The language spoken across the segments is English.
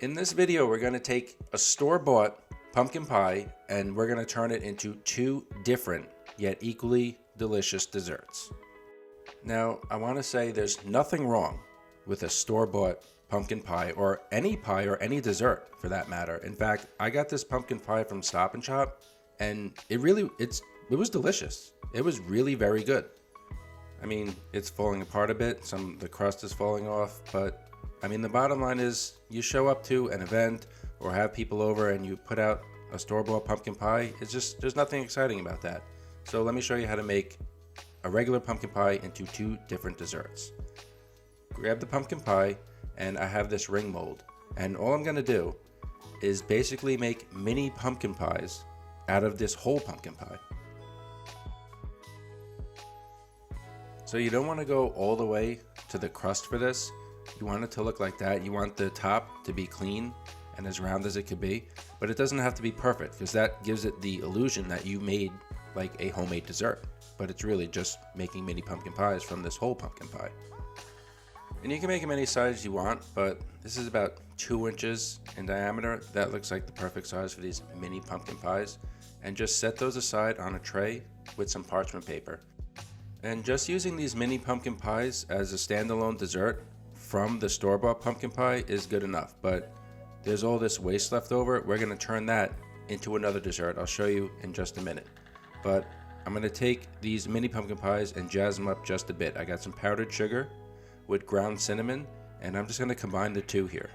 In this video, we're going to take a store-bought pumpkin pie and we're going to turn it into two different yet equally delicious desserts. Now, I want to say there's nothing wrong with a store-bought pumpkin pie or any dessert for that matter. In fact, I got this pumpkin pie from Stop and Shop and it was delicious. It was really very good. I mean, it's falling apart a bit. The crust is falling off, but I mean, the bottom line is you show up to an event or have people over and you put out a store-bought pumpkin pie. There's nothing exciting about that. So let me show you how to make a regular pumpkin pie into two different desserts. Grab the pumpkin pie, and I have this ring mold. And all I'm gonna do is basically make mini pumpkin pies out of this whole pumpkin pie. So you don't wanna go all the way to the crust for this. You want it to look like that. You want the top to be clean and as round as it could be, but it doesn't have to be perfect because that gives it the illusion that you made like a homemade dessert, but it's really just making mini pumpkin pies from this whole pumpkin pie. And you can make them any size you want, but this is about 2 inches in diameter. That looks like the perfect size for these mini pumpkin pies. And just set those aside on a tray with some parchment paper. And just using these mini pumpkin pies as a standalone dessert from the store-bought pumpkin pie is good enough, but there's all this waste left over. We're going to turn that into another dessert. I'll show you in just a minute. But I'm going to take these mini pumpkin pies and jazz them up just a bit. I got some powdered sugar with ground cinnamon, and I'm just going to combine the two here.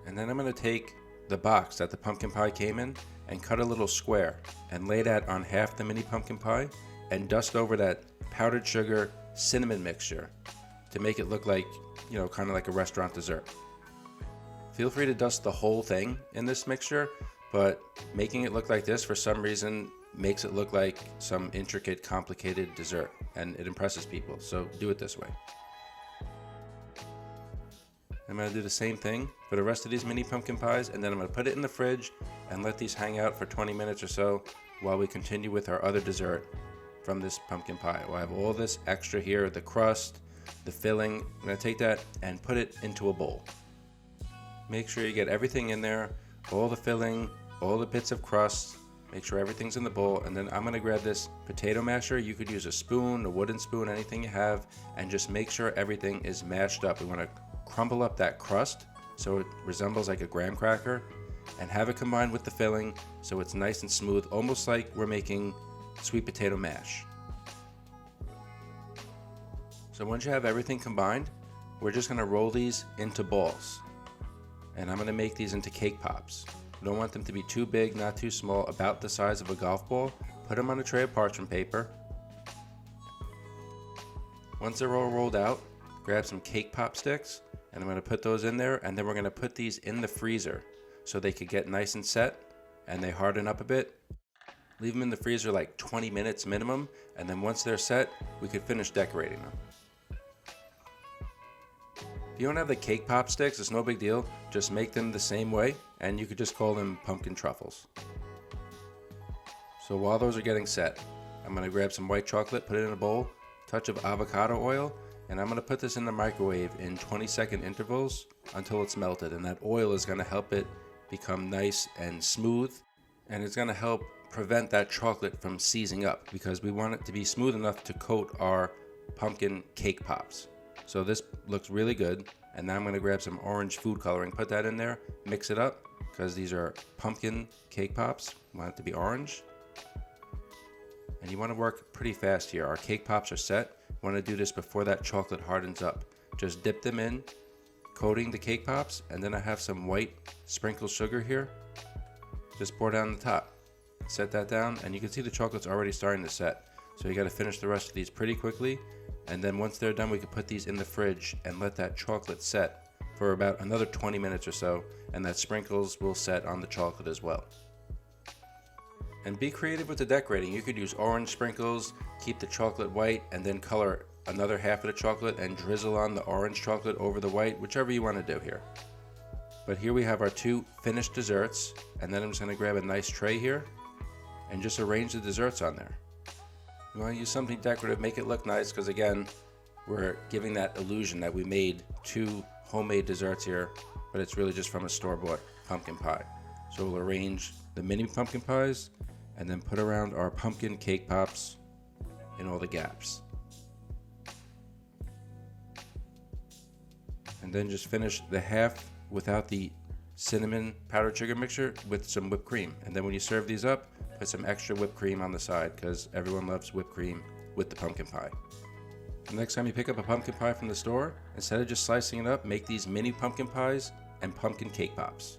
And then I'm going to take the box that the pumpkin pie came in and cut a little square and lay that on half the mini pumpkin pie and dust over that powdered sugar cinnamon mixture to make it look like, kind of like a restaurant dessert. Feel free to dust the whole thing in this mixture, but making it look like this for some reason makes it look like some intricate, complicated dessert, and it impresses people, so do it this way. I'm going to do the same thing for the rest of these mini pumpkin pies, and then I'm going to put it in the fridge and let these hang out for 20 minutes or so while we continue with our other dessert from this pumpkin pie. We'll have all this extra here, the crust, the filling. I'm going to take that and put it into a bowl. Make sure you get everything in there, all the filling, all the bits of crust. Make sure everything's in the bowl, and then I'm going to grab this potato masher. You could use a spoon, a wooden spoon, anything you have, and just make sure everything is mashed up. We want to crumble up that crust so it resembles like a graham cracker and have it combined with the filling so it's nice and smooth, almost like we're making sweet potato mash. So once you have everything combined, we're just going to roll these into balls. And I'm going to make these into cake pops. You don't want them to be too big, not too small, about the size of a golf ball. Put them on a tray of parchment paper. Once they're all rolled out, grab some cake pop sticks, and I'm going to put those in there, and then we're going to put these in the freezer so they could get nice and set and they harden up a bit. Leave them in the freezer like 20 minutes minimum, and then once they're set, we could finish decorating them. If you don't have the cake pop sticks, it's no big deal. Just make them the same way, and you could just call them pumpkin truffles. So while those are getting set, I'm going to grab some white chocolate, put it in a bowl, touch of avocado oil, and I'm going to put this in the microwave in 20-second intervals until it's melted. And that oil is going to help it become nice and smooth, and it's going to help prevent that chocolate from seizing up because we want it to be smooth enough to coat our pumpkin cake pops. So this looks really good, and now I'm going to grab some orange food coloring, put that in there, mix it up because these are pumpkin cake pops. You want it to be orange, and you want to work pretty fast here. Our cake pops are set. You want to do this before that chocolate hardens up. Just dip them in, coating the cake pops, and then I have some white sprinkled sugar here. Just pour down the top. Set that down, and you can see the chocolate's already starting to set. So you got to finish the rest of these pretty quickly, and then once they're done, we can put these in the fridge and let that chocolate set for about another 20 minutes or so, and that sprinkles will set on the chocolate as well. And be creative with the decorating. You could use orange sprinkles, keep the chocolate white, and then color another half of the chocolate and drizzle on the orange chocolate over the white, whichever you want to do here. But here we have our two finished desserts, and then I'm just going to grab a nice tray here and just arrange the desserts on there. You want to use something decorative, make it look nice, because again, we're giving that illusion that we made two homemade desserts here but it's really just from a store-bought pumpkin pie. So we'll arrange the mini pumpkin pies and then put around our pumpkin cake pops in all the gaps. And then just finish the half without the cinnamon powdered sugar mixture with some whipped cream. And then when you serve these up, put some extra whipped cream on the side because everyone loves whipped cream with the pumpkin pie. The next time you pick up a pumpkin pie from the store, instead of just slicing it up, make these mini pumpkin pies and pumpkin cake pops.